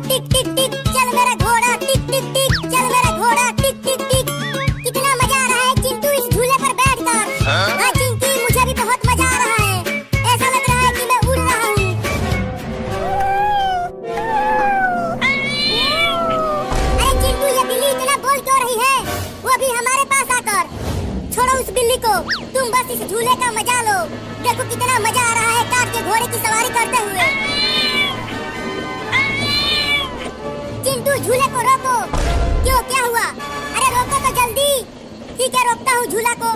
टिक टिक टिक चल मेरा घोड़ा, टिक टिक टिक चल मेरा घोड़ा, टिक टिक टिक। कितना मजा आ रहा है चिंटू इस झूले पर बैठकर। हाँ चिंकी, मुझे भी बहुत मजा आ रहा है। ऐसा लग रहा है कि मैं उड़ रहा हूँ। अरे चिंटू, ये बिल्ली इतना बोल क्यों रही है, वो भी हमारे पास आकर। छोड़ो उस बिल्ली को, तुम बस इस झूले का मजा लो। देखो कितना मजा आ रहा है काठ के घोड़े की सवारी करते हुए। चिंटू, झूले को रोको। क्यों, क्या हुआ? अरे रोको तो जल्दी। ठीक है, रोकता हूँ झूला को।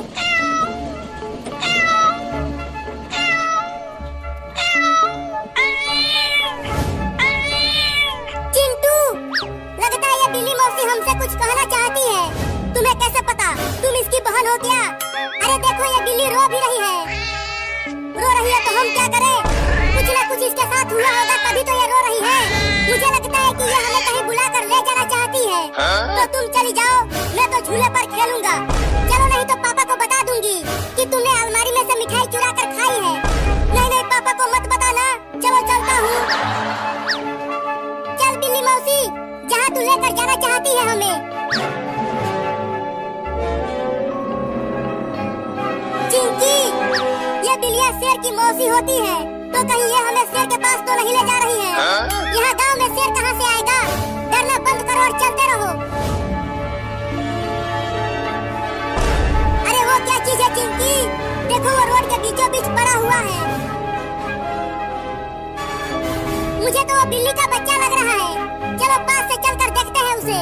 चिंटू, लगता है ये बिल्ली मौसी हमसे कुछ कहना चाहती है। तुम्हें कैसे पता? तुम इसकी बहन हो क्या? अरे देखो, ये बिल्ली रो भी रही है। रो रही है तो हम क्या करें? कुछ ना कुछ इसके साथ हुआ होगा, तभी तो ये रो रही है। मुझे लगता है कि ये हमें कहीं बुलाकर ले जाना चाहती है। तो तुम चली जाओ, मैं तो झूले पर खेलूंगा। चलो, नहीं तो पापा को बता दूंगी कि तुमने अलमारी में से मिठाई चुरा कर खाई है। नहीं नहीं, पापा को मत बताना। चलो चलता हूँ। चल बिल्ली मौसी, जहाँ तू लेकर जाना चाहती है हमें। चिंकी, ये बिल्लियाँ शेर की मौसी होती है, तो कहीं ये हमें शेर के पास तो नहीं ले जा रही है। यहाँ गांव में शेर कहाँ से आएगा? डरना बंद करो और चलते रहो। अरे वो क्या चीज है चिंकी? देखो, वो रोड के बीचों बीच पड़ा हुआ है। मुझे तो वो बिल्ली का बच्चा लग रहा है। चलो पास से चलकर देखते हैं उसे।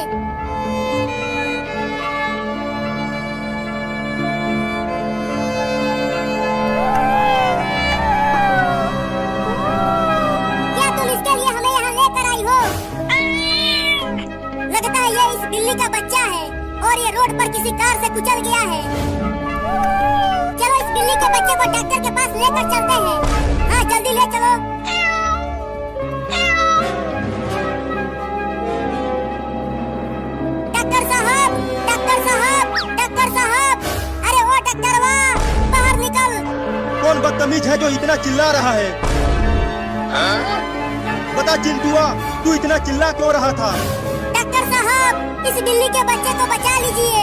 बिल्ली का बच्चा है और ये रोड पर किसी कार से कुचल गया है। चलो इस बिल्ली के बच्चे को डॉक्टर के पास लेकर चलते हैं। हाँ जल्दी ले चलो। डॉक्टर साहब, डॉक्टर साहब, डॉक्टर साहब, अरे वो डॉक्टर वाह, बाहर निकल। कौन बदतमीज है जो इतना चिल्ला रहा है? बता चिंटुआ, तू इतना चिल्ला क्यों रहा था? डॉक्टर साहब, इस बिल्ली के बच्चे को बचा लीजिए।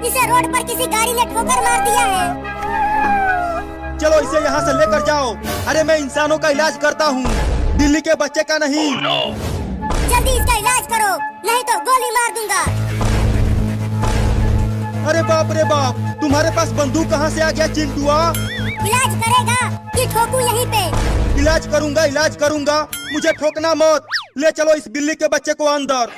इसे रोड पर किसी गाड़ी ने ठोकर मार दिया है। चलो इसे यहाँ से लेकर जाओ। अरे मैं इंसानों का इलाज करता हूँ, बिल्ली के बच्चे का नहीं। जल्दी इसका इलाज करो, नहीं तो गोली मार दूंगा। अरे बाप रे बाप, तुम्हारे पास बंदूक कहाँ से आ गया चिंटुआ? इलाज करेगा कि ठोकूं यहीं पे? इलाज करूंगा, इलाज करूंगा, मुझे ठोकना मत। ले चलो इस बिल्ली के बच्चे को अंदर।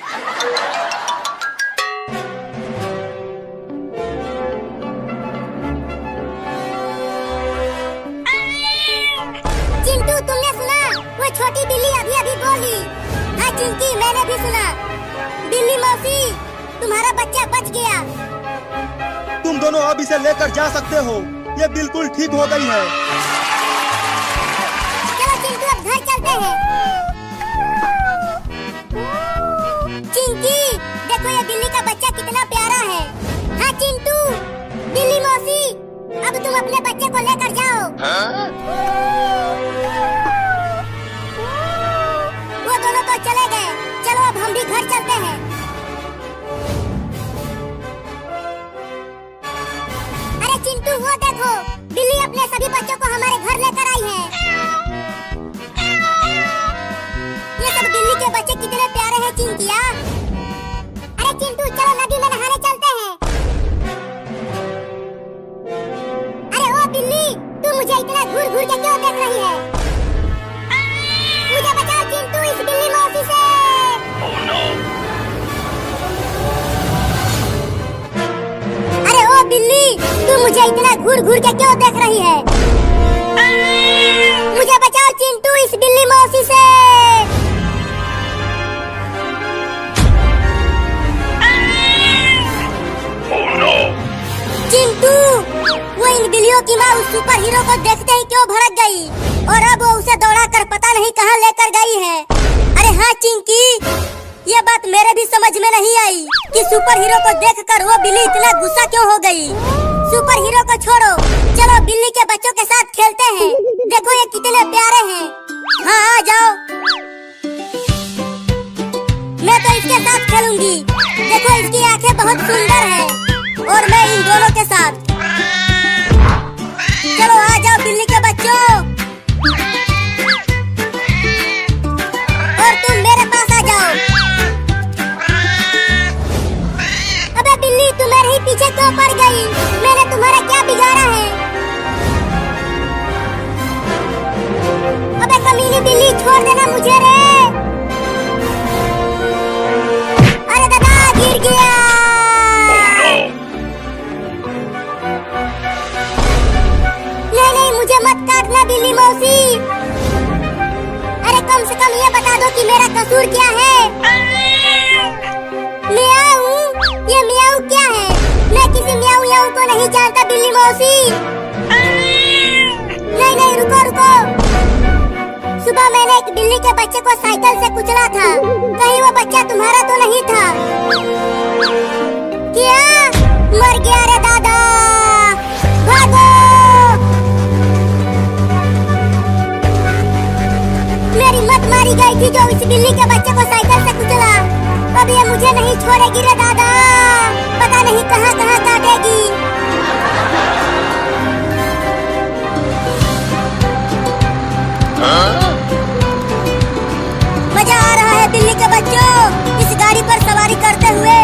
चिंटू, तुमने सुना? वो छोटी बिल्ली अभी अभी बोली। हाँ चिंकी, मैंने भी सुना। बिल्ली मौसी, तुम्हारा बच्चा बच गया। तुम दोनों अब इसे लेकर जा सकते हो, ये बिल्कुल ठीक हो गई है। चलो चिंटू, अब घर चलते हैं। चिंकी, देखो ये बिल्ली का बच्चा कितना प्यारा है। हाँ चिंटू, बिल्ली मौसी, अब तुम अपने बच्चे को लेकर जाओ। वो दोनों तो चले गए, चलो अब हम भी घर चलते हैं। अरे चिंटू, वो देखो, बिल्ली अपने सभी बच्चों को हमारे घर लेकर आई है। ये सब बिल्ली के बच्चे कितने प्यारे हैं चिंकिया। अरे चिंटू, चलो नदी में नहाने चलते हैं। अरे ओ बिल्ली, तू मुझे इतना घूर घूर के क्यों देख रही है? मुझे बचाओ चिंटू इस बिल्ली मौसी से। अरे ओ बिल्ली, तू मुझे इतना घूर घूर के क्यों देख रही है? मुझे बचाओ चिंटू इस बिल्ली मौसी से। चिंटू, वो इन बिल्लियों की माँ उस सुपर हीरो को देखते ही क्यों भड़क गई और अब वो उसे दौड़ाकर पता नहीं कहाँ लेकर गई है। अरे हाँ चिंकी, ये बात मेरे भी समझ में नहीं आई कि सुपर हीरो को देखकर वो बिल्ली इतना गुस्सा क्यों हो गई। सुपर हीरो को छोड़ो, चलो बिल्ली के बच्चों के साथ खेलते हैं। देखो ये कितने प्यारे हैं। हाँ आ जाओ। मैं तो इसके साथ खेलूंगी। देखो इसकी आंखें बहुत सुंदर है और मैं इन दोनों के साथ। चलो आ जाओ बिल्ली के बच्चों, और तुम मेरे पास आ जाओ। अबे बिल्ली, तू मेरे ही पीछे क्यों पड़ गई? मैंने तुम्हारा क्या बिगाड़ा है? अबे कमीनी बिल्ली, छोड़ देना मुझे रे। अरे दादा, गिर गया। नहीं नहीं, मुझे मत काटना बिल्ली मौसी। अरे कम से कम ये बता दो कि मेरा कसूर क्या है। मियाऊ, ये मियाऊ क्या है? मैं किसी मियाऊ याऊ को नहीं जानता बिल्ली मौसी। नहीं नहीं, रुको रुको। सुबह मैंने एक बिल्ली के बच्चे को साइकिल से कुचला था। कहीं वो बच्चा तुम्हारा तो नहीं था? क्या? मर गया रे दादा, भागो। मेरी मत मारी गई थी जो इस बिल्ली के बच्चे को साइकिल से कुचला। अब ये मुझे नहीं छोड़ेगी रे दादा, पता नहीं कहाँ कहाँ काटेगी। मजा आ रहा है बिल्ली के बच्चों इस गाड़ी पर सवारी करते हुए।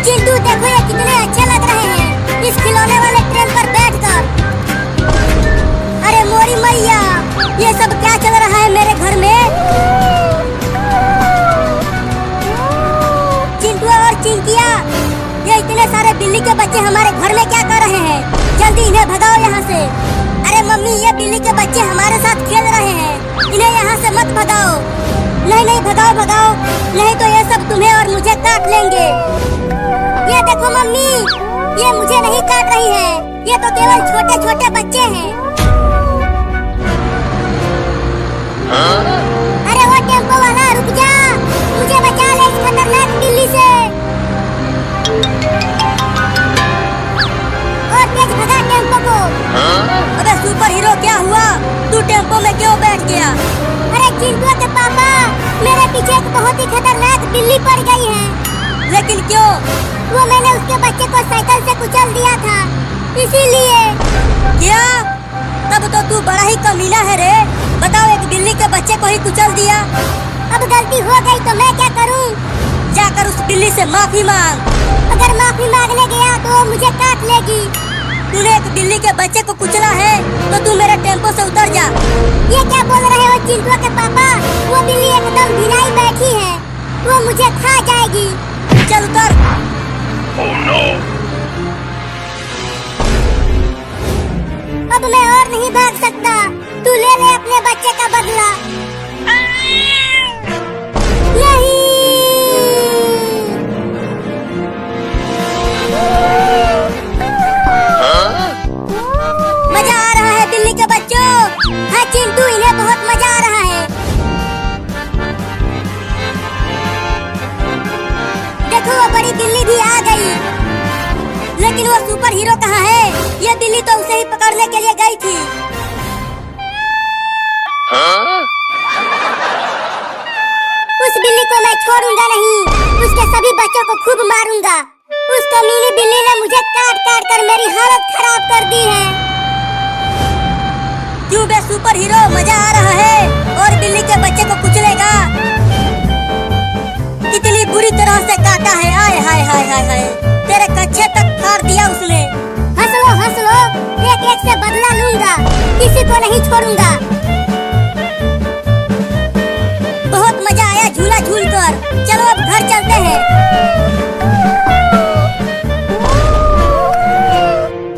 चिंटू देखो, ये कितने अच्छे लग रहे हैं इस खिलौने वाले ट्रेन पर बैठकर। अरे मोरी मैया, ये सब क्या चल रहा है मेरे घर में? चिंटू और चिंकिया, ये इतने सारे बिल्ली के बच्चे हमारे घर में क्या कर रहे हैं? जल्दी इन्हें भगाओ यहाँ से। अरे मम्मी, ये बिल्ली के बच्चे हमारे साथ खेल रहे हैं, इन्हें यहाँ से मत भगाओ। नहीं नहीं, भगाओ भगाओ, नहीं तो ये सब तुम्हें और मुझे काट लेंगे। ये देखो मम्मी, ये मुझे नहीं काट रही है, ये तो केवल छोटे छोटे बच्चे हैं। अरे वो टेम्पो वाला, रुक जा, मुझे बचा ले इस खतरनाक बिल्ली से। और तेज भगा टेम्पो को। अबे सुपर हीरो, क्या हुआ? तू टेम्पो में क्यों बैठ गया? अरे चिंटू के पापा, मेरे पीछे एक बहुत ही खतरनाक बिल्ली पड़ गई है। लेकिन क्यों? वो मैंने उसके बच्चे को साइकिल से कुचल दिया था, इसीलिए। क्या? तब तो तू बड़ा ही कमीना है रे। बताओ, एक बिल्ली के बच्चे को ही कुचल दिया। अब गलती हो गई तो मैं क्या करूं? जाकर उस बिल्ली से माफी मांग। अगर माफी मांगने गया तो वो मुझे काट लेगी। तूने एक बिल्ली के बच्चे को कुचला है तो तू मेरे टेम्पो से उतर जा। ये क्या बोल रहे हो चिंटू के पापा? वो बिल्ली एकदम भिनाई बैठी है, वो मुझे खा जाएगी। चल उतर। Oh, no. अब मैं और नहीं भाग सकता, तू ले ले अपने बच्चे का बदला। नहीं। मजा आ रहा है बिल्ली के बच्चों। हाँ चिंटू, इन्हें बहुत मजा आ रहा है। देखो वो बड़ी बिल्ली भी आ गई, लेकिन वो सुपर हीरो कहाँ है? ये बिल्ली तो उसे ही पकड़ने के लिए गई थी। उस बिल्ली को मैं छोड़ूंगा नहीं, उसके सभी बच्चों को खूब मारूंगा। उस कमीनी बिल्ली ने मुझे काट काट कर मेरी हालत खराब कर दी है। क्यों बे सुपर हीरो, मजा आ रहा है और बिल्ली के बच्चे को कुचलेगा? कितनी बुरी तरह से काटा है। आय हाय हाय हाय हाय, तेरे कच्छे तक फाड़ दिया उसने। हंस लो, एक एक से बदला लूंगा, किसी को नहीं छोड़ूंगा। बहुत मजा आया झूला झूल कर। चलो अब घर चलते हैं।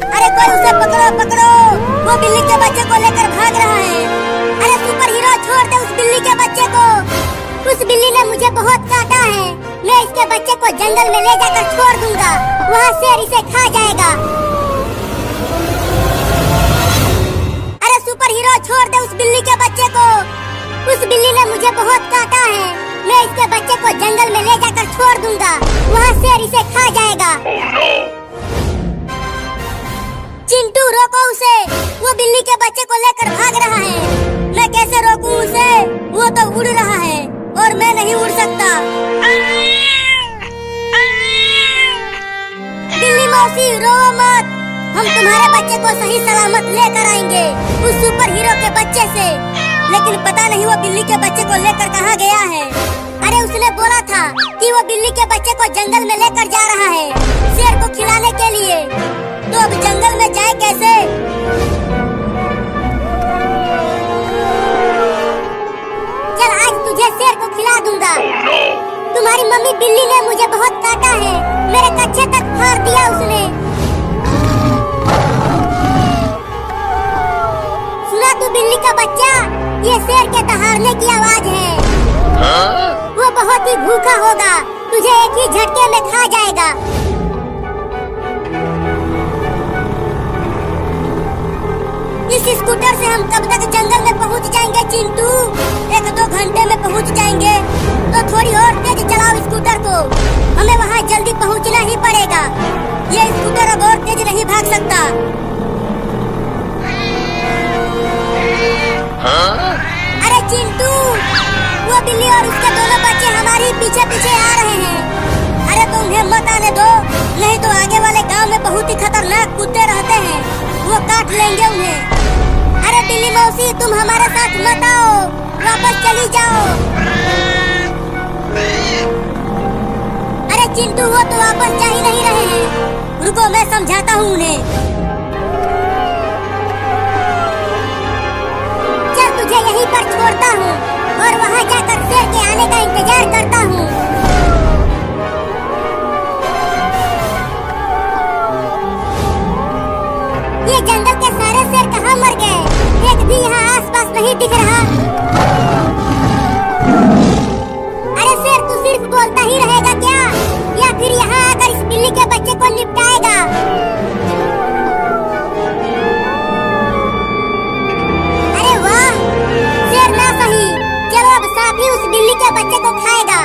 अरे कोई उसे पकड़ो पकड़ो, वो बिल्ली के बच्चे को लेकर भाग रहा है। अरे सुपर हीरो, छोड़ दे उस बिल्ली के बच्चे को। उस बिल्ली ने मुझे बहुत काटा है, मैं इसके बच्चे को जंगल में ले जाकर छोड़ दूंगा, वहाँ शेर इसे खा जाएगा। अरे सुपर हीरो, छोड़ दे उस बिल्ली के बच्चे को। उस बिल्ली ने मुझे बहुत काटा है, मैं इसके बच्चे को जंगल में ले जाकर छोड़ दूंगा, वहाँ शेर इसे खा जाएगा। Oh, no. चिंटू, रोको उसे, वो बिल्ली के बच्चे को लेकर भाग रहा है। मैं कैसे रोकूं उसे? सकता। बिल्ली मौसी रो मत, हम तुम्हारे बच्चे को सही सलामत लेकर आएंगे उस सुपर हीरो के बच्चे से। लेकिन पता नहीं वो बिल्ली के बच्चे को लेकर कहाँ गया है। अरे उसने बोला था कि वो बिल्ली के बच्चे को जंगल में लेकर जा रहा है शेर को खिलाने के लिए। तो अब जंगल में जाए कैसे? चल आज तुझे शेर को खिला दूंगा। तुम्हारी मम्मी बिल्ली ने मुझे बहुत काटा है, मेरे कच्चे तक फाड़ दिया उसने। सुना तू बिल्ली का बच्चा, ये शेर के दहाड़ने की आवाज है। वो बहुत ही भूखा होगा, तुझे एक ही झटके में खा जाएगा। इस स्कूटर से हम कब तक जंगल में पहुंच जाएंगे चिंटू? 1-2 घंटे में पहुंच जाएंगे। तो थोड़ी और तेज चलाओ स्कूटर को, हमें वहाँ जल्दी पहुंचना ही पड़ेगा। ये स्कूटर अब और तेज नहीं भाग सकता। अरे चिंटू, वो बिल्ली और उसके दोनों बच्चे हमारे पीछे पीछे आ रहे हैं। अरे तो उन्हें मत आने दो, नहीं तो आगे वाले गांव में बहुत ही खतरनाक कुत्ते रहते हैं, वो काट लेंगे उन्हें। अरे बिल्ली मौसी तुम हमारे साथ मत आओ, वापस चली जाओ। अरे चिंटू वो तो वापस जा ही नहीं रहे हैं, रुको मैं समझाता हूँ उन्हें। चल तुझे यहीं पर छोड़ता हूँ और वहाँ जाकर शेर के आने का इंतजार करता हूँ। ये जंगल के सारे शेर कहाँ मर गए? एक भी यहाँ आसपास नहीं दिख रहा। अरे शेर तू सिर्फ बोलता ही रहेगा क्या, या फिर यहाँ आकर इस बिल्ली के बच्चे को निपटाएगा? अरे वाह, शेर ना सही, चलो अब साथ ही उस बिल्ली के बच्चे को खाएगा।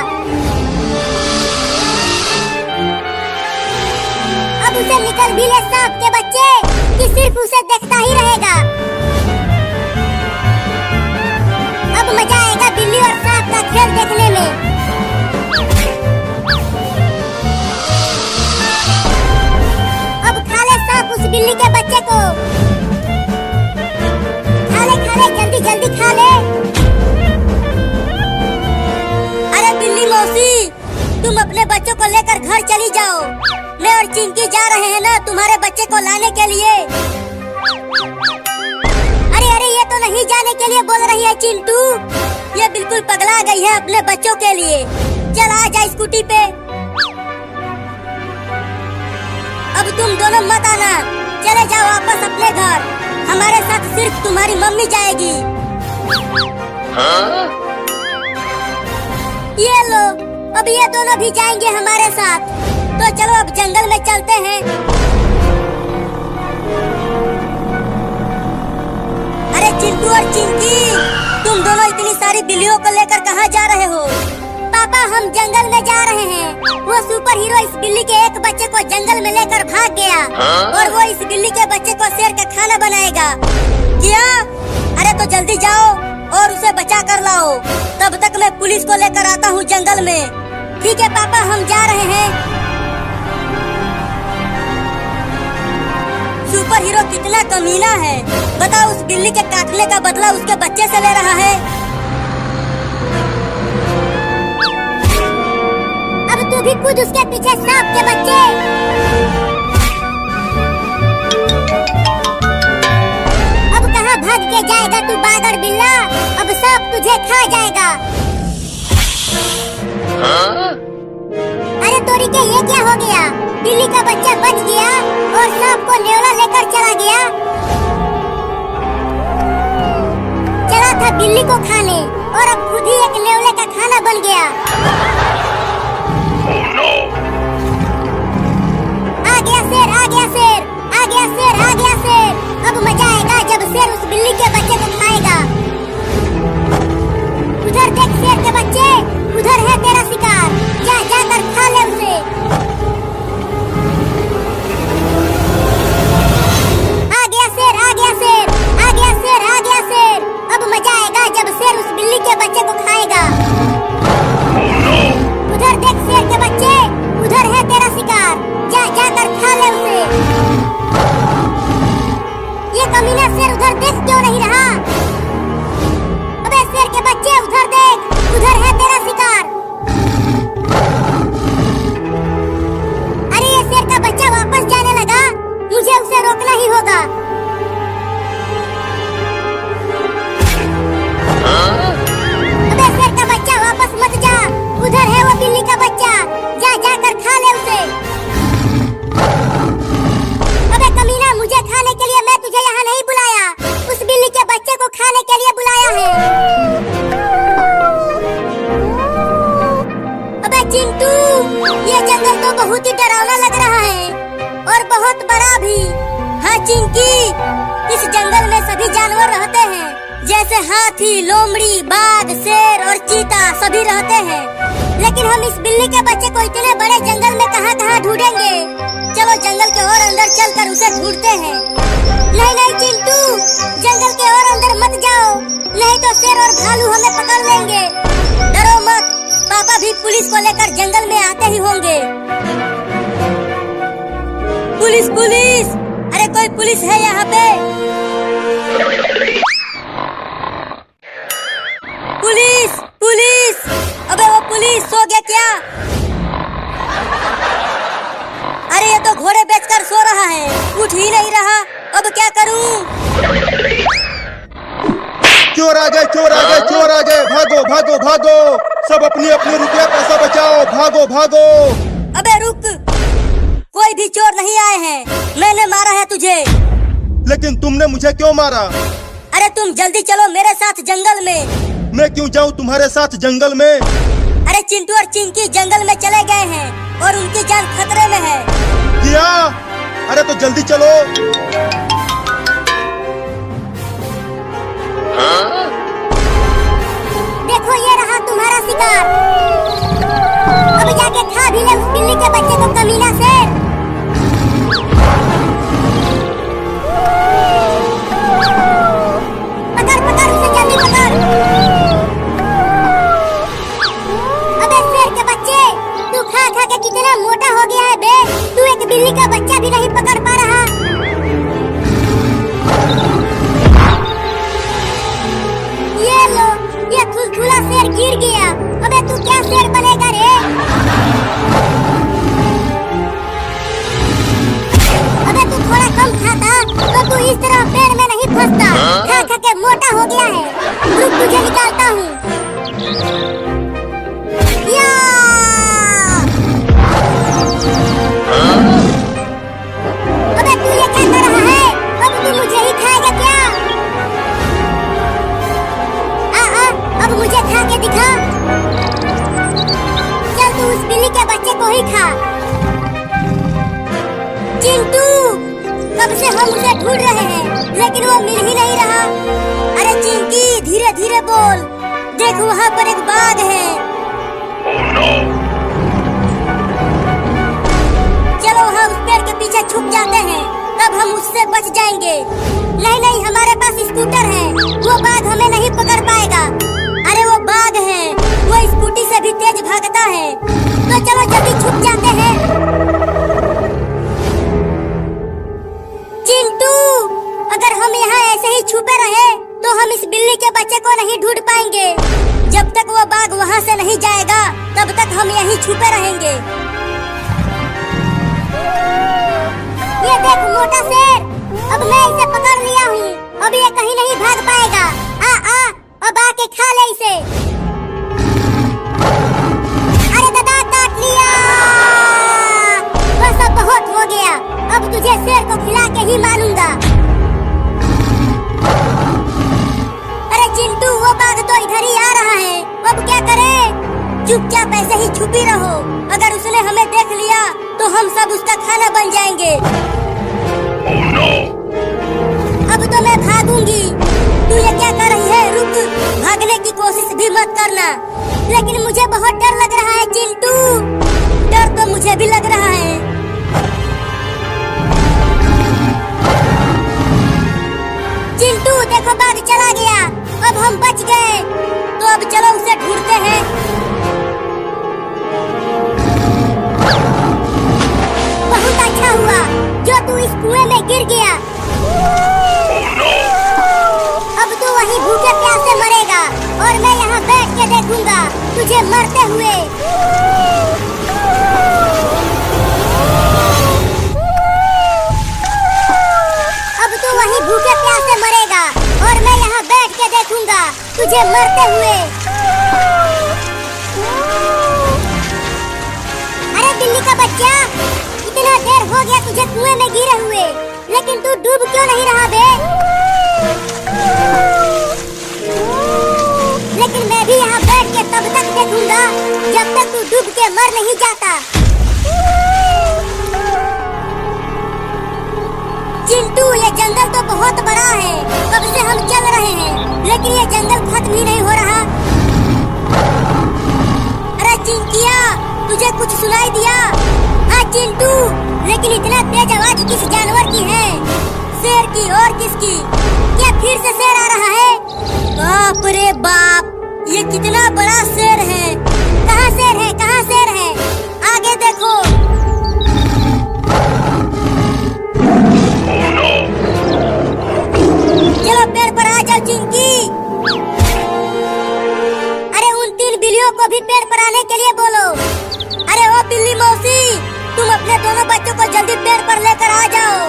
अब उसे निकल भी ले सांप के बच्चे, कि सिर्फ उसे देखता ही रहेगा। अब मजा आएगा बिल्ली और सांप का खेल देखने में। अब खा ले सांप उस बिल्ली के बच्चे को, खा ले जल्दी जल्दी खा ले। अरे बिल्ली मौसी तुम अपने बच्चों को लेकर घर चली जाओ, मैं और चिंकी जा रहे हैं ना तुम्हारे बच्चे को लाने के लिए। अरे ये तो नहीं जाने के लिए बोल रही है चिंटू, ये बिल्कुल पगला गई है अपने बच्चों के लिए। चल आ जा स्कूटी पे। अब तुम दोनों मत आना, चले जाओ वापस अपने घर, हमारे साथ सिर्फ तुम्हारी मम्मी जाएगी। ये लो, अब ये दोनों भी जाएंगे हमारे साथ। तो चलो अब जंगल में चलते हैं। अरे चिंटू और चिंकी, तुम दोनों इतनी सारी बिल्लियों को लेकर कहाँ जा रहे हो? पापा हम जंगल में जा रहे हैं, वो सुपर हीरो इस बिल्ली के एक बच्चे को जंगल में लेकर भाग गया और वो इस बिल्ली के बच्चे को शेर का खाना बनाएगा। क्या? अरे तो जल्दी जाओ और उसे बचा कर लाओ, तब तक मैं पुलिस को लेकर आता हूँ जंगल में। ठीक है पापा हम जा रहे हैं। सुपर हीरो कितना कमीना है, बताओ उस बिल्ली के काटने का बदला उसके बच्चे से ले रहा है। अब तू भी कूद उसके पीछे सांप के बच्चे। अब कहाँ भाग के जाएगा तू बागर बिल्ला, अब सांप तुझे खा जाएगा। अरे तोरी के ये क्या हो गया? बिल्ली का बच्चा बच गया और सांप को नेवला लेकर चला गया। चला था बिल्ली को खाने और अब खुद ही एक नेवले का खाना बन गया। आ गया शेर, आ गया शेर, आ गया शेर, आ गया शेर। अब मजा आएगा जब शेर उस बिल्ली के बच्चे को खाएगा। उधर देख शेर के बच्चे, उधर है तेरा शिकार, जा जाकर खा ले उसे। आ गया शेर, आ गया शेर, आ गया शेर, आ गया शेर। अब मजा आएगा जब शेर उस बिल्ली के बच्चे को खाएगा। तो बहुत ही डरावना लग रहा है और बहुत बड़ा भी। हाँ चिंकी, इस जंगल में सभी जानवर रहते हैं, जैसे हाथी, लोमड़ी, बाघ, शेर और चीता सभी रहते हैं। लेकिन हम इस बिल्ली के बच्चे को इतने बड़े जंगल में कहाँ ढूंढेंगे? चलो जंगल के और अंदर चलकर उसे ढूंढते हैं। नहीं नहीं चिंटू, जंगल के और अंदर मत जाओ, नहीं तो शेर और भालू हमें पकड़ लेंगे। डरो मत, पापा भी पुलिस को लेकर जंगल में आते ही होंगे। पुलिस पुलिस, अरे कोई पुलिस है यहाँ पे? पुलिस पुलिस, अबे वो पुलिस सो गया क्या? अरे ये तो घोड़े बेचकर सो रहा है, उठ ही नहीं रहा, अब क्या करूं? चोर आ गए, चोर आ गए, चोर आ गए, भागो भागो भागो, सब अपनी अपनी रुपया पैसा बचाओ, भागो भागो। अबे रुक, कोई भी चोर नहीं आए हैं, मैंने मारा है तुझे। लेकिन तुमने मुझे क्यों मारा? अरे तुम जल्दी चलो मेरे साथ जंगल में। मैं क्यों जाऊं तुम्हारे साथ जंगल में? अरे चिंटू और चिंकी जंगल में चले गए हैं और उनकी जान खतरे में है। क्या? अरे तो जल्दी चलो। देखो ये रहा तुम्हारा शिकार, अब जाके खा भी ले उस बिल्ली के बच्चे को, कमीना से। पकड़ पकड़ उसे, जल्दी पकड़। अबे शेर के बच्चे, तू खा खा के कितना मोटा हो गया है बे, तू एक बिल्ली का बच्चा भी नहीं पकड़ पा रहा। ये लो, ये खुलखुला शेर गिर गया। अबे तू क्या शेर बनेगा रे? अबे तू थोड़ा कम खाता तो तू इस तरह पेड़ में नहीं फंसता, खा खा के मोटा हो गया है। रुक तुझे निकालता हूँ। या! अबे तू ये क्या कर रहा है? अब तू मुझे ही खाएगा क्या? अब मुझे खा के दिखा। चल तू उस बिल्ली के बच्चे को ही खा। चिंटू, कब से हम उसे ढूंढ रहे हैं लेकिन वो मिल ही नहीं रहा। अरे चिंकी धीरे धीरे बोल, देख वहाँ पर एक बाघ है। चलो हम उस पेड़ के पीछे छुप जाते हैं, तब हम उससे बच जाएंगे। नहीं नहीं, हमारे पास स्कूटर है, वो बाघ हमें नहीं पकड़ पाएगा। अरे वो बाघ है, वो स्कूटी से भी तेज भागता है, तो चलो जल्दी छुप जाते हैं। चिंटू, अगर हम यहाँ ऐसे ही छुपे रहे तो हम इस बिल्ली के बच्चे को नहीं ढूंढ पाएंगे। जब तक वो बाघ वहाँ से नहीं जाएगा तब तक हम यहीं छुपे रहेंगे। ये देख मोटा शेर, अब मैं इसे पकड़ लिया हूँ, अब ये कहीं नहीं भाग पाएगा। अब आके खा ले इसे। अरे दादा काट लिया, बस अब बहुत हो गया, अब तुझे शेर को खिला के ही मानूंगा। अरे चिंटू, वो बाघ तो इधर ही आ रहा है, अब क्या करें? चुपचाप ऐसे ही छुपी रहो, अगर उसने हमें देख लिया तो हम सब उसका खाना बन जाएंगे। अब तो मैं भागूंगी। तू ये क्या कर रही है? रुक, भागने की कोशिश भी मत करना। लेकिन मुझे बहुत डर लग रहा है चिंटू, डर तो मुझे भी लग रहा है। चिंटू देखो बाघ चला गया, अब हम बच गए, तो अब चलो उसे ढूंढते हैं। बहुत अच्छा हुआ जो तू इस कुएं में गिर गया। अब तू वहीं भूखे प्यासे मरेगा और मैं यहाँ बैठ के देखूंगा तुझे मरते हुए। अब तू वहीं भूखे प्यासे मरेगा और मैं यहाँ बैठ के देखूंगा तुझे मरते हुए। अरे बिल्ली का बच्चा, इतना देर हो गया तुझे कुएं में गिरे हुए, लेकिन तू डूब क्यों नहीं रहा बे? लेकिन मैं भी यहाँ बैठ के तब तक देखूंगा जब तक तू डूब के मर नहीं जाता। चिंटू, ये जंगल तो बहुत बड़ा है, कब से हम चल रहे हैं, लेकिन ये जंगल खत्म ही नहीं हो रहा। अरे चिंकिया, तुझे कुछ सुनाई दिया? हाँ चिंटू, लेकिन इतना तेज आवाज किस जानवर की है? शेर की और किसकी? क्या फिर से शेर आ रहा है? बाप रे बाप, ये कितना बड़ा शेर है। कहाँ शेर है, कहाँ शेर है? आगे देखो। चलो पेड़ पर आ जाओ चिंकी। अरे उन 3 बिल्लियों को भी पेड़ पर आने के लिए बोलो। अरे ओ बिल्ली मौसी, तुम अपने दोनों बच्चों को जल्दी पेड़ पर लेकर आ जाओ,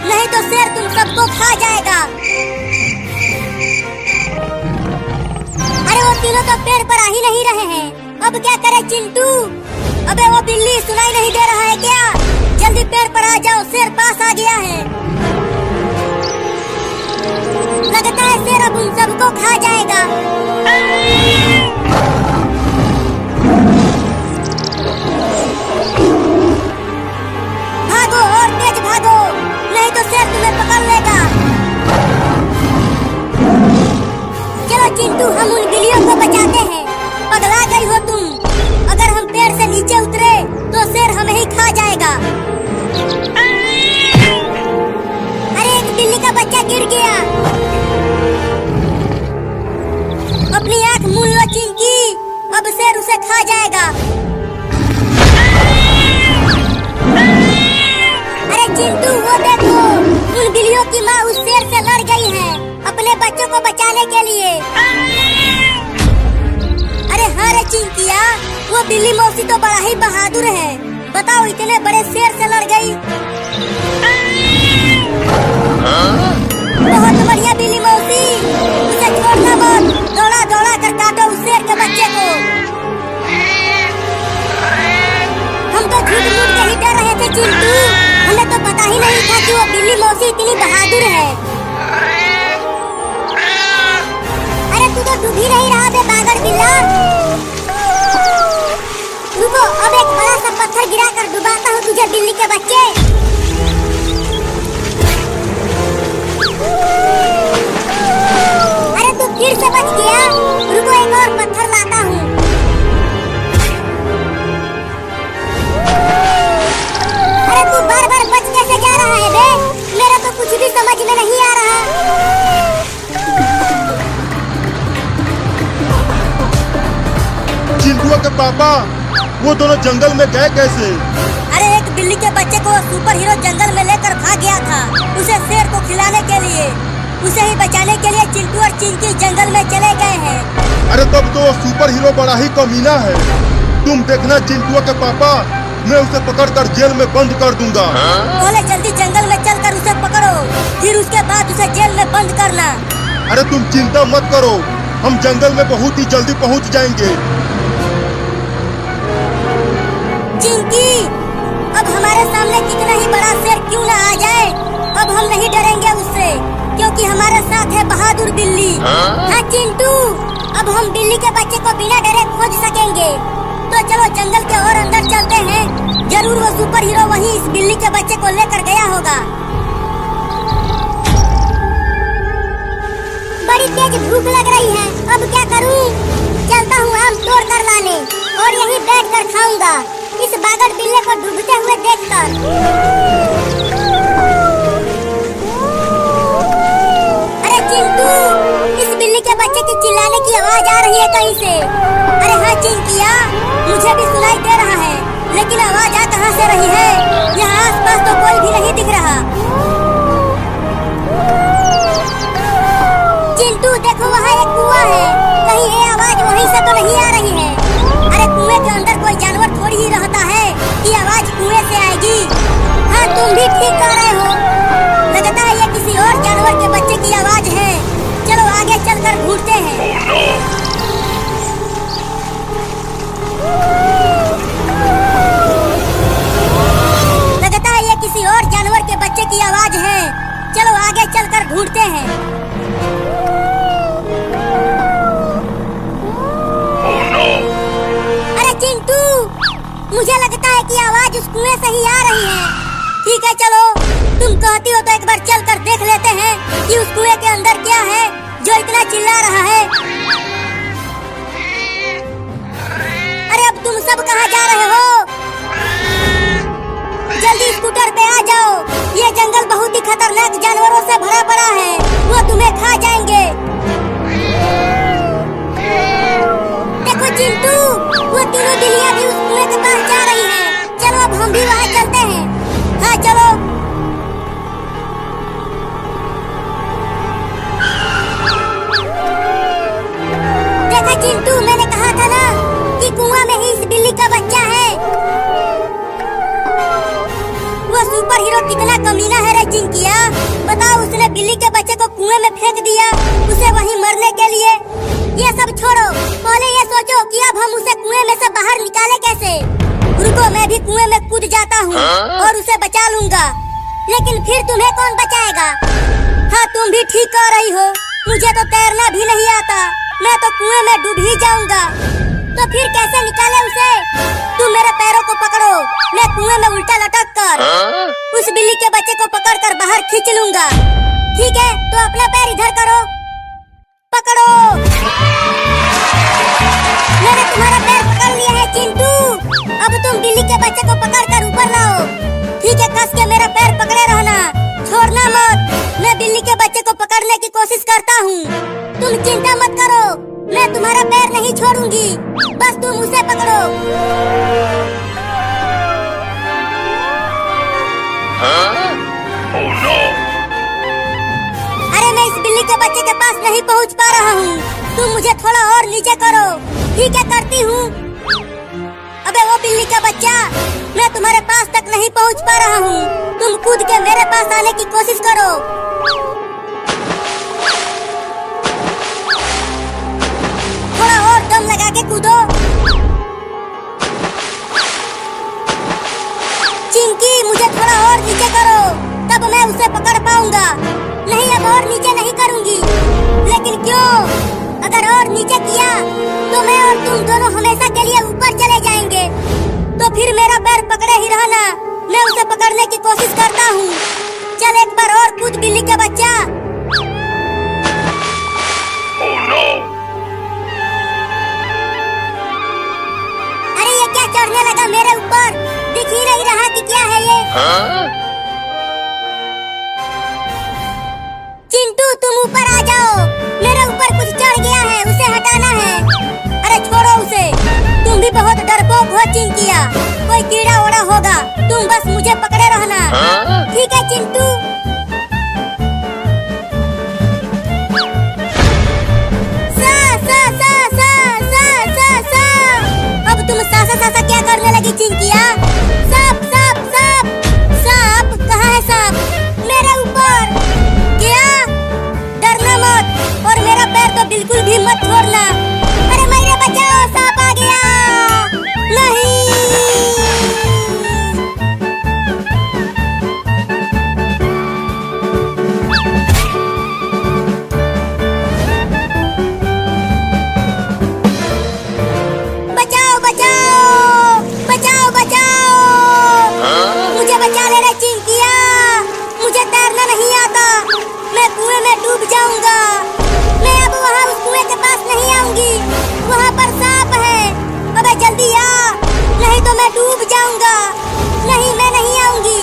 नहीं तो शेर तुम सबको खा जाएगा। अरे वो तीनों तो पेड़ पर आ ही नहीं रहे हैं, अब क्या करे चिंटू? अबे वो बिल्ली, सुनाई नहीं दे रहा है क्या? जल्दी पेड़ पर आ जाओ, शेर पास आ गया है। लगता है शेर अब उन सबको खा जाएगा। भागो और तेज भागो, नहीं तो शेर तुम्हें पकड़ लेगा। चलो चिंटू, हम उन बिल्लियों को बचाते हैं। पगला गई हो तुम? अगर हम पेड़ से नीचे उतरे तो शेर हमें ही खा जाएगा। अरे एक बिल्ली का बच्चा गिर गया। अपनी आँख मूंद लो चिंकी, अब शेर उसे खा जाएगा। अरे चिंटू, वो देखो, उन बिल्लियों की माँ उस शेर से लड़ गई है अपने बच्चों को बचाने के लिए। अरे हाँ रे चिंकिया, वो बिल्ली मौसी तो बड़ा ही बहादुर है। बताओ, इतने बड़े शेर से लड़ गई। बहुत बढ़िया बिल्ली मौसी, उसे छोड़ना मत, दौड़ा दौड़ा कर काटो उस शेर के बच्चे को। हम तो झूठ मूठ के ही डर रहे थे चिंटू, हमें तो पता ही नहीं था कि वो बिल्ली मौसी इतनी बहादुर है। अरे तू तो डूब ही नहीं रहा बे बागर बिल्ला। रुको, अब एक बड़ा सा पत्थर गिरा कर डुबाता हूँ तुझे बिल्ली के बच्चे। अरे तू फिर से बच गया। रुको, एक और पत्थर लाता हूँ। अरे तू बार बार बच कैसे जा रहा है बे? मेरा तो कुछ भी समझ में नहीं आ रहा। चिंटू के पापा, वो दोनों जंगल में गए कैसे? अरे एक बिल्ली के बच्चे को सुपर हीरो जंगल में लेकर भाग गया था, उसे शेर को खिलाने के लिए। उसे ही बचाने के लिए चिंटू और चिंकी जंगल में चले गए हैं। अरे तब तो वो सुपर हीरो बड़ा ही कमीना है। तुम देखना चिंटू के पापा, मैं उसे पकड़कर जेल में बंद कर दूंगा। पहले जल्दी जंगल में चलकर उसे पकड़ो, फिर उसके बाद उसे जेल में बंद करना। अरे तुम चिंता मत करो, हम जंगल में बहुत ही जल्दी पहुंच जाएंगे। चिंकी, अब हमारे सामने कितना ही बड़ा शेर क्यों न आ जाए, अब हम नहीं डरेंगे उससे, क्योंकि हमारे साथ है बहादुर बिल्ली। हाँ चिंटू, अब हम बिल्ली के बच्चे को बिना डरे खोज सकेंगे। तो चलो जंगल के और अंदर चलते हैं, जरूर वो सुपर हीरो वहीं इस बिल्ली के बच्चे को लेकर गया होगा। बड़ी तेज भूख लग रही है, अब क्या करूं? चलता हूँ आम तोड़ कर लाने और यहीं बैठ कर खाऊंगा, इस बागर बिल्ले को डूबते हुए देखकर। अरे चिंटू, इस बिल्ली के बच्चे की चिल्लाने की आवाज आ रही है कहीं से। अरे हाँ चिंकिया, मुझे भी सुनाई दे रहा है, लेकिन आवाज आ कहाँ से रही है? यहाँ आसपास तो कोई भी नहीं दिख रहा। चिंटू देखो, वहाँ एक कुआं है, कहीं ये आवाज वहीं से तो नहीं आ रही है? अरे कुएं के अंदर कोई जानवर थोड़ी ही रहता है कि आवाज कुएं से आएगी। हाँ तुम भी ठीक कह रहे हो, लगता है ये किसी और जानवर के बच्चे की आवाज है। चलो आगे चलकर ढूंढते हैं। लगता है ये किसी और जानवर के बच्चे की आवाज है। चलो आगे चलकर ढूंढते हैं। मुझे लगता है की आवाज उस कुएं से ही आ रही है। ठीक है चलो, तुम कहती हो तो एक बार चल कर देख लेते हैं कि उस कुएं के अंदर क्या है जो इतना चिल्ला रहा है। अरे अब तुम सब कहाँ जा रहे हो? जल्दी स्कूटर पे आ जाओ, ये जंगल बहुत ही खतरनाक जानवरों से भरा पड़ा है, वो तुम्हें खा जाएंगे। देखो चिंटू, वो तीनों बिल्लियां भी उस कुएं के पास जा रही हैं। चलो अब हम भी वहाँ चलते हैं। हाँ चलो। देखा चिंटू, मैंने कहा था ना कि कुआं में ही इस बिल्ली का बच्चा है। वो सुपर हीरो कितना कमीना है रे चिंकिया। बताओ, उसने बिल्ली के बच्चे को कुएं में फेंक दिया, उसे वहीं मरने के लिए। ये सब छोड़ो, पहले ये सोचो कि अब हम उसे कुएं में से बाहर निकाले कैसे। रुको, मैं भी कुएं में कूद जाता हूँ और उसे बचा लूंगा। लेकिन फिर तुम्हें कौन बचाएगा? हाँ, तुम भी ठीक कह रही हो, मुझे तो तैरना भी नहीं आता, मैं तो कुएं में डूब ही जाऊंगा। तो फिर कैसे निकाले उसे? तुम मेरे पैरों को पकड़ो, मैं कुएं में उल्टा लटक कर उस बिल्ली के बच्चे को पकड़ कर बाहर खींच लूंगा। ठीक है, तो अपना पैर इधर करो, पकड़ो। मैंने तुम्हारा पैर पकड़ लिया है चिंटू। अब तुम बिल्ली के बच्चे को पकड़ कर ऊपर लाओ। ठीक है, कस के मेरा पैर पकड़े रहना, छोड़ना मत। मैं बिल्ली के बच्चे को पकड़ने की कोशिश करता हूँ, तुम चिंता मत करो, मैं तुम्हारा पैर नहीं छोड़ूंगी, बस तुम उसे पकड़ो। Oh no! अरे मैं इस बिल्ली के बच्चे के पास नहीं पहुंच पा रहा हूँ, तुम मुझे थोड़ा और नीचे करो। ठीक है, करती हूँ। अबे वो बिल्ली का बच्चा, मैं तुम्हारे पास तक नहीं पहुंच पा रहा हूँ, तुम कूद के मेरे पास आने की कोशिश करो। थोड़ा और दम लगा के कूदो। चिंकी, मुझे थोड़ा और नीचे करो, तब मैं उसे पकड़ पाऊंगा। नहीं, अब और नीचे नहीं करूंगी। लेकिन क्यों? अगर और नीचे किया तो मैं और तुम दोनों हमेशा के लिए ऊपर चले जाएंगे। तो फिर मेरा पैर पकड़े ही रहना, मैं उसे पकड़ने की कोशिश करता हूँ। चल एक बार और कूद बिल्ली के बच्चा। Oh no! अरे ये क्या चढ़ने लगा मेरे ऊपर, दिख ही नहीं रहा कि क्या है ये। चिंटू, तुम ऊपर आ जाओ, मेरे ऊपर कुछ चढ़ गया है, उसे हटाना है। अरे छोड़ो उसे, तुम भी बहुत डरपोक हो चिंकिया, कोई कीड़ा ओड़ा होगा, तुम बस मुझे पकड़े रहना। ठीक है चिंटू। अब तुम सा क्या करने लगी चिंकिया? सांप सांप सांप सांप, कहाँ है सांप? मेरे ऊपर। क्या? डरना मत और मेरा पैर तो बिल्कुल भी मत छोड़ना। अरे मेरे बचाओ, सांप आ गया। नहीं। बचाओ बचाओ बचाओ बचाओ, मुझे बचा ले रे चिंकिया, मुझे तैरना नहीं आता, मैं कुएं में डूब जाऊंगा। मैं अब वहाँ उस कुएं के पास नहीं आऊंगी, वहाँ पर सांप है। अबे जल्दी आ, नहीं तो मैं डूब जाऊंगा। नहीं, मैं नहीं आऊंगी।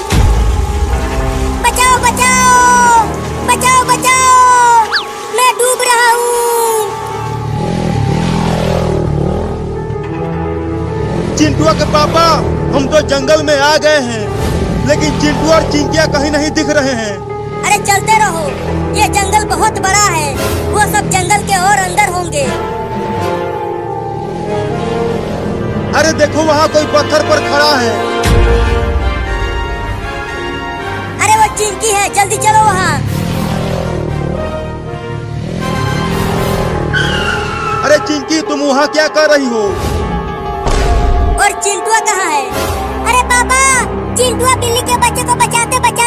बचाओ बचाओ बचाओ बचाओ, मैं डूब रहा हूँ। चिंटुआ के पापा, हम तो जंगल में आ गए हैं, लेकिन चिंटू और चिंकिया कहीं नहीं दिख रहे हैं। अरे चलते रहो, ये जंगल बहुत बड़ा है, वो सब जंगल के और अंदर होंगे। अरे देखो, वहाँ कोई पत्थर पर खड़ा है। अरे वो चिंकी है, जल्दी चलो वहाँ। अरे चिंकी, तुम वहाँ क्या कर रही हो? और चिंटुआ कहाँ है? अरे पापा, चिंटुआ बिल्ली के बच्चे को बचाते बचाते